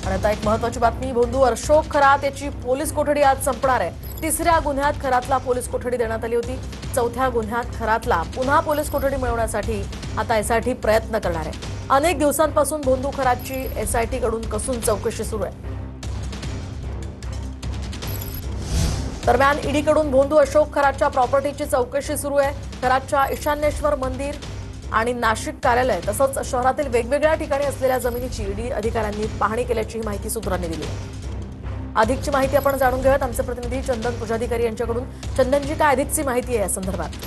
आणि आता एक महत्त्वाची बातमी, भोंदू अशोक खरात याची पोलीस कोठडी आज संपणार आहे। तिसऱ्या गुन्ह्यात खरातला पोलीस कोठडी देण्यात आली होती। चौथ्या गुन्ह्यात खरातला पुन्हा पोलीस कोठडी मिळवण्यासाठी आता एसआयटी प्रयत्न करणार आहे। अनेक दिवसांपासून भोंदू खरातची एसआयटी कडून कसून चौकशी सुरू आहे। दरम्यान ईडीकडून भोंदू अशोक खरातच्या प्रॉपर्टीची चौकशी सुरू आहे। खरातच्या ईशान्येश्वर मंदिर आणि नाशिक कार्यालय तसंच शहरातील वेगवेगळ्या ठिकाणी असलेल्या जमिनीची ईडी अधिकाऱ्यांनी पाहणी केल्याची माहिती सूत्रांनी दिली आहे। अधिकची माहिती आपण जाणून घेऊयात आमचे प्रतिनिधी चंदन पुजाधिकारी यांच्याकडून। चंदनजी, काय अधिकची माहिती आहे या संदर्भात?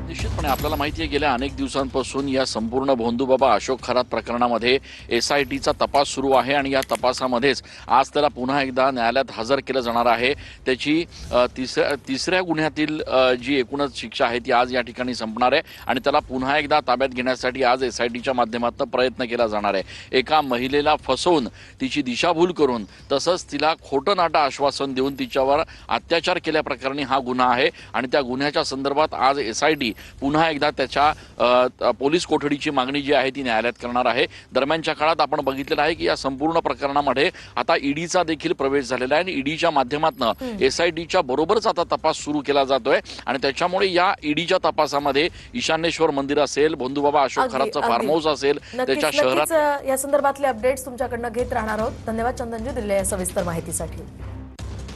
निश्चितपणे आपल्याला माहिती आहे, गेल्या अनेक दिवसांपासून या संपूर्ण भोंदूबाबा अशोक खरात प्रकरणामध्ये एसआयटीचा तपास सुरू आहे आणि या तपासामध्येच आज त्याला पुन्हा एकदा न्यायालयात हजर केलं जाणार आहे। त्याची तिसऱ्या गुन्ह्यातील जी एकूणच शिक्षा आहे ती आज या ठिकाणी संपणार आहे आणि त्याला पुन्हा एकदा ताब्यात घेण्यासाठी आज एसआयटीच्या माध्यमातून प्रयत्न केला जाणार आहे। एका महिलेला फसवून तिची दिशाभूल करून तसंच तिला खोटं नाटं आश्वासन देऊन तिच्यावर अत्याचार केल्याप्रकरणी हा गुन्हा आहे आणि त्या गुन्ह्याच्या संदर्भात आज एसआयटी पुन्हा एकदा त्याच्या पोलीस कोठडीची मागणी जी आहे ती न्यायालयात करणार आहे। दरम्यानच्या काळात आपण बघितलेलं आहे की या संपूर्ण प्रकरणामध्ये आता ईडीचा देखील प्रवेश झालेला आहे आणि ईडीच्या माध्यमातून एसआयटीच्या बरोबरच आता तपास सुरू केला जातोय आणि त्याच्यामुळे या ईडीच्या तपासामध्ये ईशान्येश्वर मंदिर असेल, भोंदूबाबा अशोक खरातचं फार्म हाऊस असेल, त्याच्या शहरात या संदर्भातले अपडेट्स तुमच्याकडनं घेत राहणार आहोत। धन्यवाद चंदनजी दिलेल्या या सविस्तर माहितीसाठी।